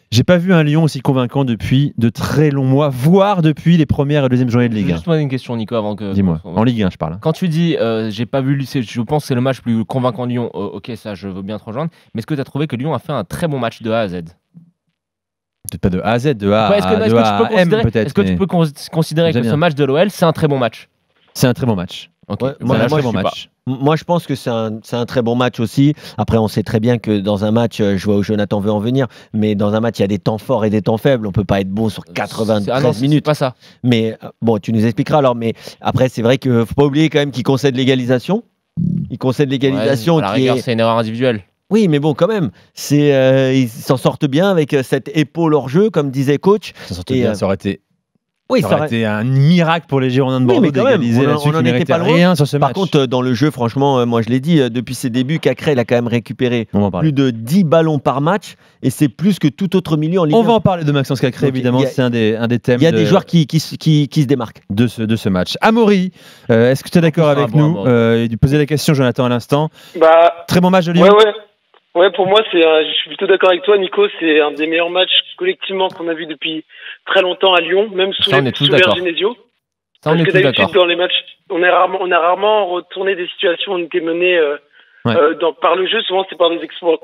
J'ai pas vu un Lyon aussi convaincant depuis de très longs mois, voire depuis les premières et deuxième journées de Ligue 1. Juste poser une question, Nico, avant que. Dis-moi, en Ligue 1, je parle. Quand tu dis j'ai pas vu, je pense que c'est le match plus convaincant de Lyon. Ok, ça, je veux bien te rejoindre. Mais est-ce que tu as trouvé que Lyon a fait un très bon match de A à Z? Peut-être pas de A à Z, de A Est-ce que, à M peut-être. Est-ce que tu peux considérer que ce match de l'OL, c'est un très bon match? C'est un très bon match. Okay. Ouais, moi, je pense que c'est un très bon match aussi. Après, on sait très bien que dans un match, je vois où Jonathan veut en venir, mais dans un match, il y a des temps forts et des temps faibles. On peut pas être bon sur 93 minutes. C'est pas ça. Mais bon, tu nous expliqueras alors. Mais après, c'est vrai qu'il faut pas oublier quand même qu'il concède l'égalisation. Il concède l'égalisation. À la rigueur, c'est une erreur individuelle. Oui, mais bon, quand même, ils s'en sortent bien avec cette épaule hors jeu, comme disait coach. Ça sortent bien, ça aurait été. Oui, ça aurait été un miracle pour les Girondins de Bordeaux d'égaliser là-dessus. On n'en était pas loin. Rien sur ce match. Par contre, dans le jeu, franchement, moi je l'ai dit, depuis ses débuts, Cacré, il a quand même récupéré plus de 10 ballons par match et c'est plus que tout autre milieu en Ligue 1. On va en parler de Maxence Cacré, évidemment, c'est un des thèmes. Il y a des joueurs qui se démarquent de ce match. Amaury, est-ce que tu es d'accord avec nous? Il posait la question, Jonathan, à l'instant. Très bon match de Lyon. Ouais, pour moi, je suis plutôt d'accord avec toi, Nico. C'est un des meilleurs matchs collectivement qu'on a vu depuis très longtemps à Lyon, même sous l'ère Genesio. Ça, on est tous d'accord. Dans les matchs, on a rarement retourné des situations où on était mené par le jeu. Souvent, c'était par des exploits.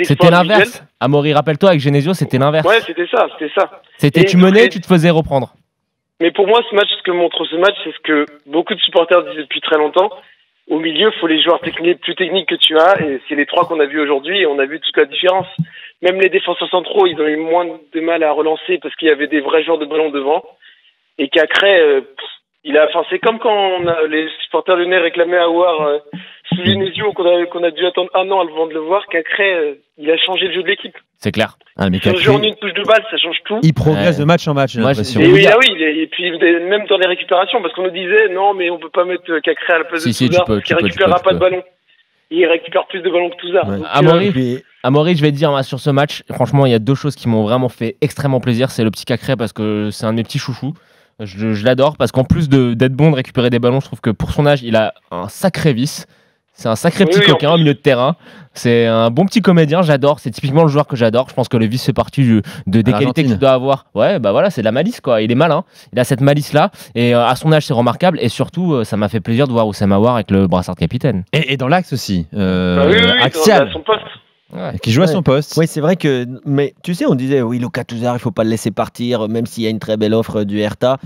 C'était l'inverse. Amaury, rappelle-toi, avec Genesio, c'était l'inverse. Ouais, c'était ça. C'était tu menais, tu te faisais reprendre. Mais pour moi, ce que montre ce match, c'est ce que beaucoup de supporters disent depuis très longtemps. Au milieu, il faut les joueurs plus techniques que tu as, et c'est les trois qu'on a vus aujourd'hui, et on a vu toute la différence. Même les défenseurs centraux, ils ont eu moins de mal à relancer parce qu'il y avait des vrais joueurs de ballon devant. Et Cacré, c'est comme quand les supporters lyonnais réclamaient à voir sous Genesio qu'on a dû attendre un an avant de le voir. Cacré, il a changé le jeu de l'équipe. C'est clair. Sur le jeu en une touche de balle, ça change tout. Il progresse de match en match, j'ai l'impression. Et puis même dans les récupérations, parce qu'on nous disait non, mais on peut pas mettre Cacré à la place de Touzard parce qu'il récupérera pas de ballon. Il récupère plus de ballons que Touzard. Amaury, je vais te dire, sur ce match, franchement, il y a deux choses qui m'ont vraiment fait extrêmement plaisir. C'est le petit Cacré parce que c'est un de mes petits chouchous. Je l'adore parce qu'en plus d'être bon de récupérer des ballons, je trouve que pour son âge, il a un sacré vice. C'est un sacré petit coquin au milieu de terrain. C'est un bon petit comédien, j'adore. C'est typiquement le joueur que j'adore. Je pense que le vice fait partie des qualités qu'il doit avoir. Ouais, bah voilà, c'est de la malice, quoi. Il est malin. Il a cette malice-là. Et à son âge, c'est remarquable. Et surtout, ça m'a fait plaisir de voir Oussama Aouar avec le brassard de capitaine. Et dans l'axe aussi. Axial. À son poste. Qui joue à son poste. Oui, c'est vrai que. Mais tu sais, on disait, oui, Lucas Touzard, il ne faut pas le laisser partir, même s'il y a une très belle offre du Hertha.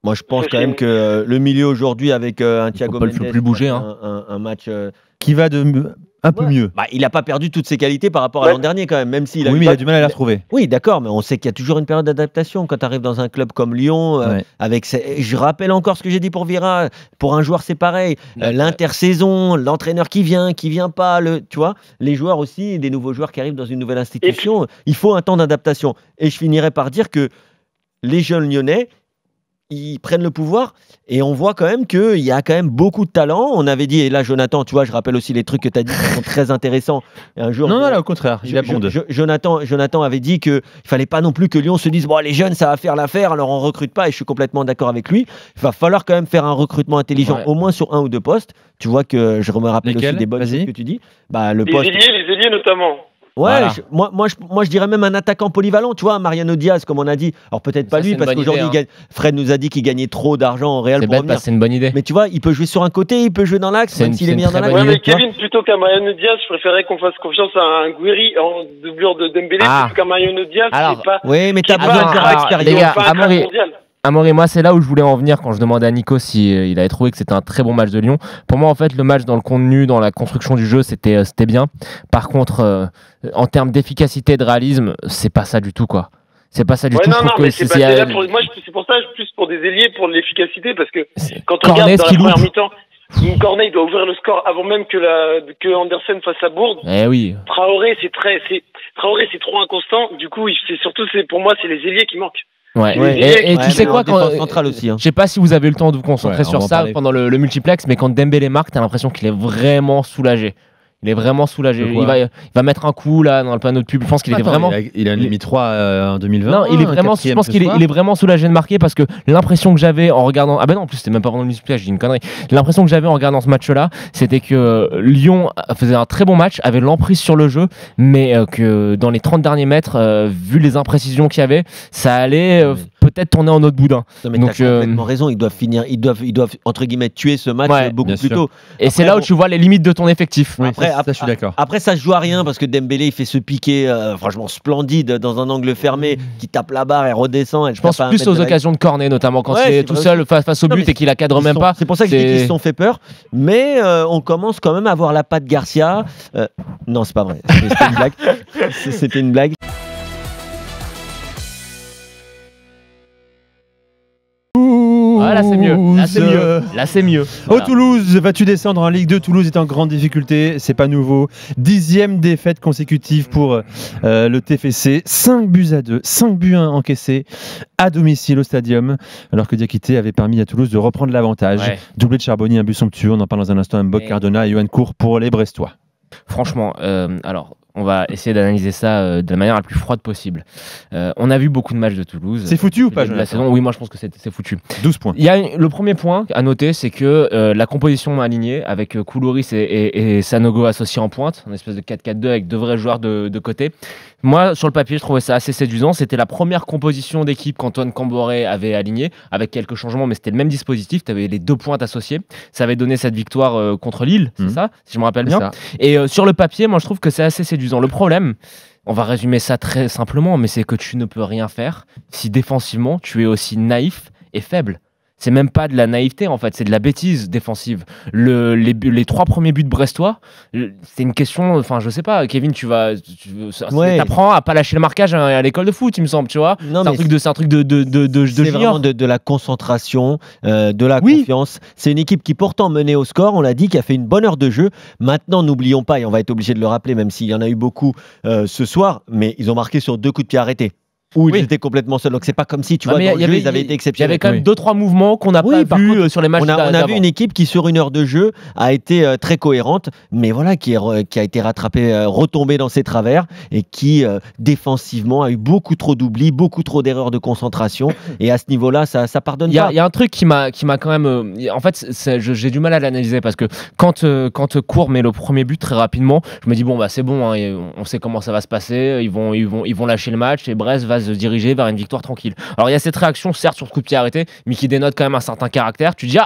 Moi, je pense quand même que le milieu aujourd'hui, avec un Thiago Mendes, plus bouger, un match qui va un peu mieux. Il n'a pas perdu toutes ses qualités par rapport à l'an dernier quand même s'il mais il a du mal à les retrouver. Oui, d'accord, mais on sait qu'il y a toujours une période d'adaptation quand tu arrives dans un club comme Lyon. Je rappelle encore ce que j'ai dit pour Vira. Pour un joueur, c'est pareil. L'intersaison, l'entraîneur qui vient pas, tu vois, les joueurs aussi, des nouveaux joueurs qui arrivent dans une nouvelle institution. Il faut un temps d'adaptation. Et je finirai par dire que les jeunes Lyonnais, ils prennent le pouvoir et on voit quand même qu'il y a quand même beaucoup de talent. On avait dit, et là Jonathan, tu vois, je rappelle aussi les trucs que tu as dit qui sont très intéressants. Et un jour, non, là au contraire, il abonde. Jonathan avait dit qu'il ne fallait pas non plus que Lyon se dise, bon, les jeunes, ça va faire l'affaire, alors on ne recrute pas, et je suis complètement d'accord avec lui. Il va falloir quand même faire un recrutement intelligent, au moins sur un ou deux postes. Tu vois que je me rappelle aussi des bonnes choses que tu dis. Les ailiers notamment. Ouais, voilà. Moi, je dirais même un attaquant polyvalent, tu vois, Mariano Diaz, comme on a dit. Alors peut-être pas lui, parce qu'aujourd'hui, Fred nous a dit qu'il gagnait trop d'argent en Real pour revenir. C'est une bonne idée. Mais tu vois, il peut jouer sur un côté, il peut jouer dans l'axe, même s'il est meilleur dans l'axe. Ouais, mais Kevin, plutôt qu'à Mariano Diaz, je préférerais qu'on fasse confiance à un Gouiri en doublure de Dembélé, plutôt qu'à Mariano Diaz. Oui, mais t'as besoin de faire expérience. Amaury, moi, c'est là où je voulais en venir quand je demandais à Nico s'il avait trouvé que c'était un très bon match de Lyon. Pour moi, en fait, le match dans le contenu, dans la construction du jeu, c'était bien. Par contre, en termes d'efficacité, de réalisme, c'est pas ça du tout, quoi. C'est pas ça du tout. Moi, c'est pour ça, plus pour des ailiers, pour l'efficacité, parce que quand on regarde dans la première mi-temps, Cornet, il doit ouvrir le score avant même que Andersen fasse sa bourde. Oui. Traoré, c'est trop inconstant. Du coup, pour moi, c'est les ailiers qui manquent. Et tu sais quoi, central aussi. Je sais pas si vous avez eu le temps de vous concentrer sur ça pendant le multiplex, mais quand Dembélé marque, t'as l'impression qu'il est vraiment soulagé. Il est vraiment soulagé. Il va mettre un coup là dans le panneau de pub. Je pense qu'il est vraiment. Il a mis 3 en 2020. Non, il est vraiment. Je pense qu'il est vraiment soulagé de marquer parce que l'impression que j'avais en regardant. Ah ben non, en plus c'était même pas pendant le multiplier, j'ai dit une connerie. L'impression que j'avais en regardant ce match-là, c'était que Lyon faisait un très bon match, avait l'emprise sur le jeu, mais que dans les 30 derniers mètres, vu les imprécisions qu'il y avait, ça allait peut-être tourner en autre boudin. Non, mais donc, t'as complètement raison. Ils doivent entre guillemets tuer ce match beaucoup plus tôt. Et c'est là où tu vois les limites de ton effectif. Oui, après, ça, je suis d'accord. Après, ça se joue à rien parce que Dembélé il fait ce piqué franchement splendide dans un angle fermé qui tape la barre et redescend. Je pense plus aux occasions de corner, notamment quand il est tout seul face au but et qu'il la cadre même pas. C'est pour ça que je dis qu'ils se sont fait peur. Mais on commence quand même à voir la patte Garcia. Non, c'est pas vrai. C'était une blague. C'était une blague. Là c'est mieux. Là c'est mieux. Voilà. Au Toulouse, vas-tu descendre en Ligue 2? Toulouse est en grande difficulté, c'est pas nouveau. 10e défaite consécutive pour le TFC. 5 buts à 2, 5 buts 1 encaissés à domicile au Stadium, alors que Diakité avait permis à Toulouse de reprendre l'avantage. Doublé de Charbonnier, un but somptueux. On en parle dans un instant. Mbok, Cardona et Yohan Cour pour les Brestois. Franchement, alors on va essayer d'analyser ça de la manière la plus froide possible. On a vu beaucoup de matchs de Toulouse. C'est foutu ou pas, la saison? Oui, moi je pense que c'est foutu. 12 points. Il y a le premier point à noter, c'est que la composition alignée avec Koulouris et Sanogo associés en pointe, une espèce de 4-4-2 avec 2 vrais joueurs de côté. Moi, sur le papier, je trouvais ça assez séduisant. C'était la première composition d'équipe qu'Antoine Camboré avait alignée, avec quelques changements, mais c'était le même dispositif. Tu avais les 2 pointes associées. Ça avait donné cette victoire contre Lille, c'est ça, si je me rappelle bien. Et sur le papier, moi, je trouve que c'est assez séduisant. Le problème, on va résumer ça très simplement, mais c'est que tu ne peux rien faire si défensivement, tu es aussi naïf et faible. C'est même pas de la naïveté en fait, c'est de la bêtise défensive. Les 3 premiers buts brestois, c'est une question, enfin je sais pas, Kevin, t'apprends à pas lâcher le marquage à l'école de foot, il me semble, tu vois. C'est un truc de c'est vraiment de la concentration, de la confiance. C'est une équipe qui pourtant menait au score, on l'a dit, qui a fait une bonne heure de jeu. Maintenant, n'oublions pas, et on va être obligé de le rappeler, même s'il y en a eu beaucoup ce soir, mais ils ont marqué sur 2 coups de pied arrêtés. Où ils étaient complètement seuls. Donc c'est pas comme si tu vois dans le jeu, ils avaient été exceptionnels. Il y avait quand même 2-3 mouvements qu'on n'a pas vu sur les matchs d'avant. On a vu une équipe qui sur une heure de jeu a été très cohérente, mais voilà qui a été rattrapée, retombée dans ses travers et qui défensivement a eu beaucoup trop d'oublis, beaucoup trop d'erreurs de concentration. Et à ce niveau-là, ça pardonne pas. Il y a un truc qui m'a quand même. En fait, j'ai du mal à l'analyser parce que quand Cour met le premier but très rapidement, je me dis bon bah c'est bon, hein, on sait comment ça va se passer. Ils vont lâcher le match et Brest va se diriger vers une victoire tranquille. Alors il y a cette réaction certes sur le coup de pied arrêté, mais qui dénote quand même un certain caractère. Tu dis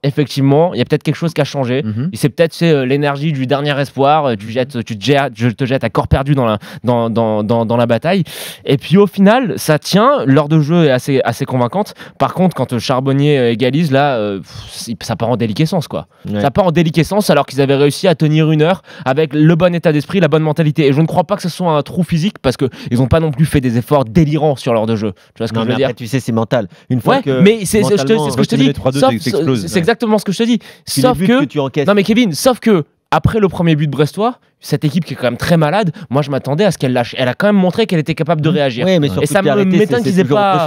effectivement, il y a peut-être quelque chose qui a changé. Et c'est peut-être l'énergie du dernier espoir. Je te jette à corps perdu dans la bataille. Et puis au final, ça tient. L'heure de jeu est assez convaincante. Par contre, quand Charbonnier égalise, là, ça part en déliquescence, quoi. Ça part en déliquescence alors qu'ils avaient réussi à tenir une heure avec le bon état d'esprit, la bonne mentalité. Et je ne crois pas que ce soit un trou physique parce qu'ils n'ont pas non plus fait des efforts délirants sur l'heure de jeu. Tu vois ce que je veux dire? Après, tu sais, c'est mental. Une fois que mais c'est ce que je te dis. C'est exactement ce que je te dis. Sauf que non mais Kevin, sauf que après le premier but brestois, cette équipe qui est quand même très malade, moi je m'attendais à ce qu'elle lâche. Elle a quand même montré qu'elle était capable de réagir. Oui, mais et ça m'étonne qu'ils aient pas.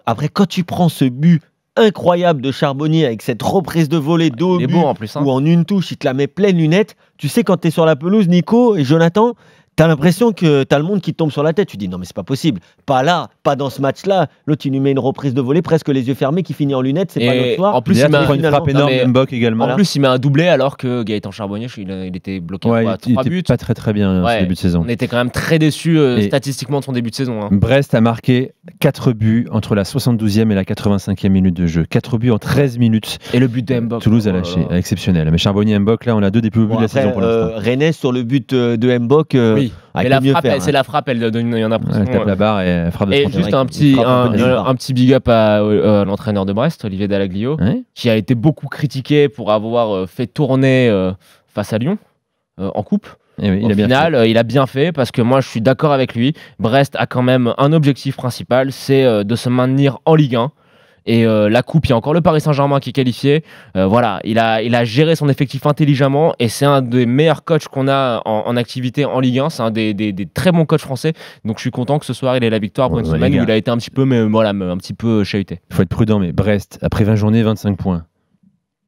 Après, quand tu prends ce but incroyable de Charbonnier avec cette reprise de volée d'eau où en une touche il te la met pleine lunette, tu sais quand tu es sur la pelouse, Nico et Jonathan, t'as l'impression que t'as le monde qui te tombe sur la tête. Tu dis non mais c'est pas possible. Pas là, pas dans ce match-là. L'autre il lui met une reprise de volée presque les yeux fermés qui finit en lunettes. C'est pas notre soir. En plus il met une frappe énorme Mbok également. En plus il met un doublé alors que Gaëtan Charbonnier il était bloqué à 3 buts. Pas très bien ce début de saison. On était quand même très déçus statistiquement de son début de saison. Brest a marqué 4 buts entre la 72e et la 85e minute de jeu. 4 buts en 13 minutes. Et le but de Mbok. Toulouse a lâché, exceptionnel. Mais Charbonnier et Mbok là on a 2 des plus beaux buts de la saison pour l'instant. Rennes sur le but de Mbok. Mais c'est la frappe, elle donne, il y en a elle tape la barre et elle frappe de 30 juste un petit big up à l'entraîneur de Brest, Olivier Dallaglio, qui a été beaucoup critiqué pour avoir fait tourner face à Lyon en coupe. Au final, il a bien fait parce que moi je suis d'accord avec lui. Brest a quand même un objectif principal, c'est de se maintenir en Ligue 1. Et la coupe, il y a encore le Paris Saint-Germain qui est qualifié. Voilà, il a géré son effectif intelligemment et c'est un des meilleurs coachs qu'on a en activité en Ligue 1. C'est un des très bons coachs français. Donc je suis content que ce soir il ait la victoire pour une semaine où il a été un petit peu chahuté. Il faut être prudent, mais Brest, après 20 journées, 25 points.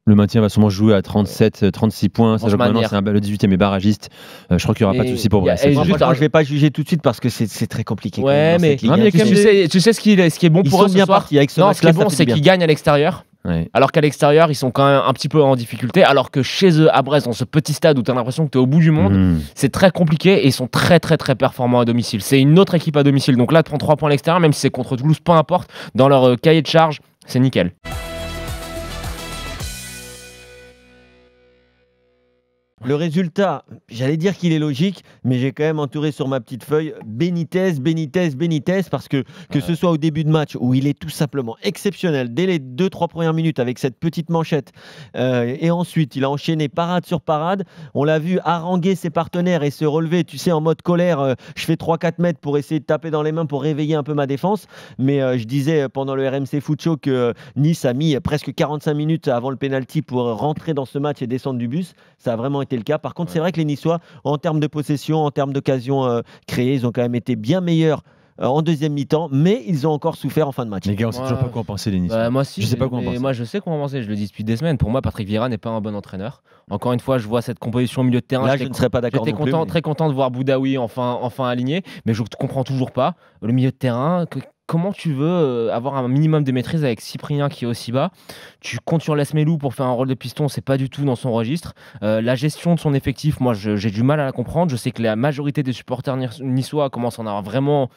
Le maintien va sûrement jouer à 37, 36 points. Ça, maintenant, manière. c'est le 18e est barragiste. Je crois qu'il n'y aura pas de souci pour Brest. Moi, je ne vais pas juger tout de suite parce que c'est très compliqué. Ouais, mais tu sais ce qui est bon pour eux ce soir. Non, ce qui est bon, c'est qu'ils gagnent à l'extérieur. Ouais. Alors qu'à l'extérieur, ils sont quand même un petit peu en difficulté. Alors que chez eux, à Brest, dans ce petit stade où tu as l'impression que tu es au bout du monde, c'est très compliqué et ils sont très très très performants à domicile. C'est une autre équipe à domicile. Donc là, de prendre 3 points à l'extérieur, même si c'est contre Toulouse, peu importe, dans leur cahier de charge, c'est nickel. Le résultat, j'allais dire qu'il est logique, mais j'ai quand même entouré sur ma petite feuille Benitez, parce que ce soit au début de match où il est tout simplement exceptionnel dès les 2-3 premières minutes avec cette petite manchette et ensuite il a enchaîné parade sur parade. On l'a vu haranguer ses partenaires et se relever, tu sais, en mode colère. Je fais 3-4 mètres pour essayer de taper dans les mains pour réveiller un peu ma défense. Mais je disais pendant le RMC Foot Show que Nice a mis presque 45 minutes avant le penalty pour rentrer dans ce match et descendre du bus. Ça a vraiment été le cas. Par contre, c'est vrai que les Niçois, en termes de possession, en termes d'occasions créées, ils ont quand même été bien meilleurs en deuxième mi-temps, mais ils ont encore souffert en fin de match. Les gars, on sait toujours pas quoi en penser, les Niçois. Moi, si, je sais pas quoi en penser. Moi, je sais quoi en penser. Je le dis depuis des semaines. Pour moi, Patrick Vieira n'est pas un bon entraîneur. Encore une fois, je vois cette composition au milieu de terrain. Là, je ne serais pas d'accord. J'étais très content de voir Boudaoui enfin aligné, mais je ne comprends toujours pas le milieu de terrain. Comment tu veux avoir un minimum de maîtrise avec Cyprien qui est aussi bas? Tu comptes sur Lesmelou pour faire un rôle de piston, c'est pas du tout dans son registre. La gestion de son effectif, moi j'ai du mal à la comprendre. Je sais que la majorité des supporters niçois commencent à en avoir vraiment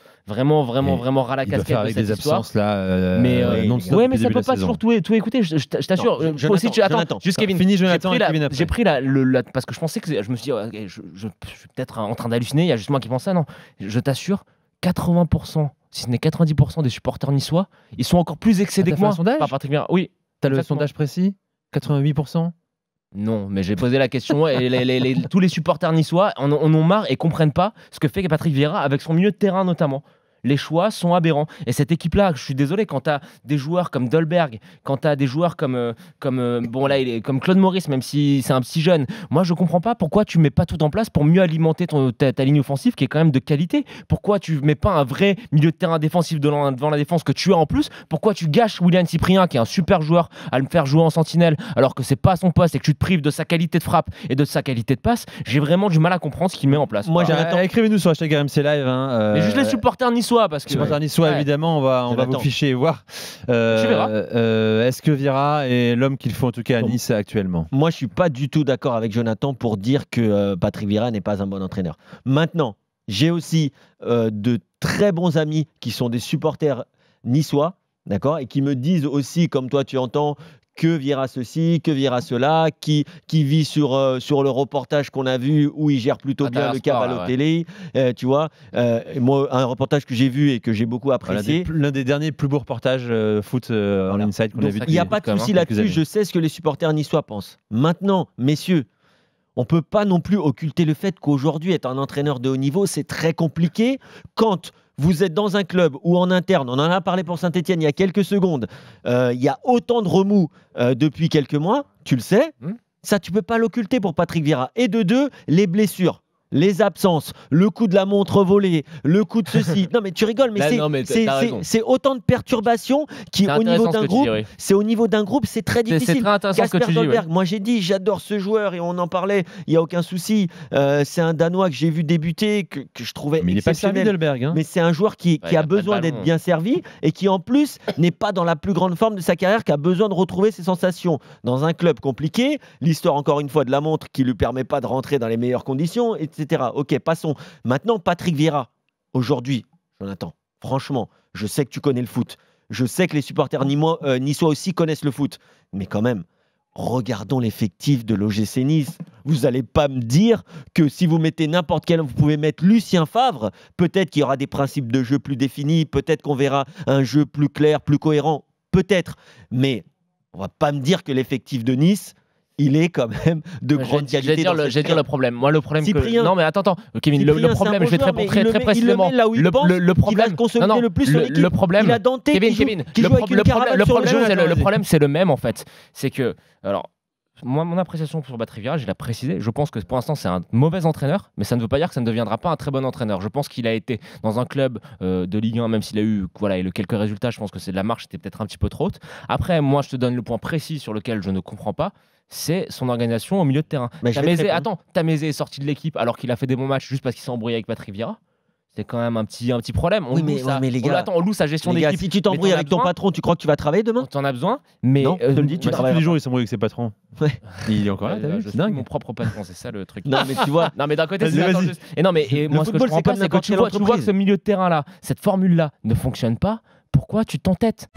ras la casquette de cette histoire. Là, mais mais ça peut pas toujours tout écouter. Je t'assure. Attends, juste Kevin. Fini Jonathan et Kevin après. J'ai pris parce que je pensais que je me suis dit, je suis peut-être en train d'halluciner. Il y a juste moi qui pense ça. Non, je t'assure, 80%. Si ce n'est 90% des supporters niçois, ils sont encore plus excédés que moi. Par Patrick Vieira. Oui. T'as le sondage précis? 88%? Non, mais j'ai posé la question et tous les supporters niçois en ont marre et comprennent pas ce que fait Patrick Vieira avec son milieu de terrain notamment. Les choix sont aberrants. Et cette équipe-là, je suis désolé, quand tu as des joueurs comme Dolberg, quand tu as des joueurs comme Claude Maurice, même si c'est un petit jeune, moi je comprends pas pourquoi tu mets pas tout en place pour mieux alimenter ta ligne offensive qui est quand même de qualité. Pourquoi tu mets pas un vrai milieu de terrain défensif devant la défense que tu as en plus? Pourquoi tu gâches William Cyprien, qui est un super joueur, à le faire jouer en sentinelle alors que c'est pas son poste et que tu te prives de sa qualité de frappe et de sa qualité de passe? J'ai vraiment du mal à comprendre ce qu'il met en place. Moi, écrivez-nous sur hashtag RMC Live. Mais juste les supporters niçois. Parce que supporters niçois, évidemment, on va vous ficher et voir. Est-ce que Vieira est l'homme qu'il faut en tout cas à Nice actuellement? Moi, je suis pas du tout d'accord avec Jonathan pour dire que Patrick Vieira n'est pas un bon entraîneur. Maintenant, j'ai aussi de très bons amis qui sont des supporters niçois, d'accord, et qui me disent aussi, comme toi tu entends, que Vieira ceci, que Vieira cela, qui vit sur le reportage qu'on a vu où il gère plutôt bien le cas Balotelli, tu vois. Moi, un reportage que j'ai vu et que j'ai beaucoup apprécié. L'un des derniers plus beaux reportages foot en inside qu'on a vu. Il n'y a pas de souci là-dessus, je sais ce que les supporters niçois pensent. Maintenant, messieurs, on ne peut pas non plus occulter le fait qu'aujourd'hui, être un entraîneur de haut niveau, c'est très compliqué quand vous êtes dans un club où en interne, on en a parlé pour Saint-Etienne il y a quelques secondes, il y a autant de remous depuis quelques mois, tu le sais, ça tu peux pas l'occulter pour Patrick Vieira. Et de deux, les blessures, les absences, le coup de la montre volée, le coup de ceci. Non mais tu rigoles, mais c'est autant de perturbations qui au niveau d'un groupe, c'est au niveau d'un groupe, c'est très difficile. C'est très intéressant ce que tu dis. Dolberg, moi j'ai dit, j'adore ce joueur et on en parlait, il y a aucun souci. C'est un Danois que j'ai vu débuter, que je trouvais exceptionnel. Il n'est pas servi Dolberg, hein. Mais c'est un joueur qui a besoin d'être bien servi et qui en plus n'est pas dans la plus grande forme de sa carrière, qui a besoin de retrouver ses sensations dans un club compliqué. L'histoire encore une fois de la montre qui lui permet pas de rentrer dans les meilleures conditions, etc. Ok, passons. Maintenant, Patrick Vieira, aujourd'hui, Jonathan, franchement, je sais que tu connais le foot. Je sais que les supporters niçois aussi connaissent le foot. Mais quand même, regardons l'effectif de l'OGC Nice. Vous n'allez pas me dire que si vous mettez n'importe quel, vous pouvez mettre Lucien Favre, peut-être qu'il y aura des principes de jeu plus définis, peut-être qu'on verra un jeu plus clair, plus cohérent, peut-être. Mais on ne va pas me dire que l'effectif de Nice, il est quand même de grande qualité. Je vais dire le problème. Moi, le problème Cyprien, non, mais attends, Kevin, le problème, je vais te répondre très précisément. Le problème, le problème, il a Dante Kevin, le problème, c'est le même en fait. C'est que, alors, Moi, mon appréciation sur Patrick Vieira, je l'ai précisé. Je pense que pour l'instant, c'est un mauvais entraîneur, mais ça ne veut pas dire que ça ne deviendra pas un très bon entraîneur. Je pense qu'il a été dans un club de Ligue 1, même s'il a eu quelques résultats, je pense que c'est de la marche, c'était peut-être un petit peu trop haute. Après, moi, je te donne le point précis sur lequel je ne comprends pas. C'est son organisation au milieu de terrain. Tamézé est sorti de l'équipe alors qu'il a fait des bons matchs juste parce qu'il s'est embrouillé avec Patrick Vieira. C'est quand même un petit problème. On loue sa gestion d'équipe. Si tu t'embrouilles avec ton patron, tu crois que tu vas travailler demain? Tu en as besoin, mais non, je te le dis, tu travailles tous les jours, il s'embrouille avec ses patrons. Ouais. Il est encore là, je suis mon propre patron, c'est ça le truc. Non, mais tu vois. Non, mais d'un côté, c'est moi, ce que je comprends pas, c'est que tu vois que ce milieu de terrain là, cette formule là ne fonctionne pas. Pourquoi tu t'entêtes?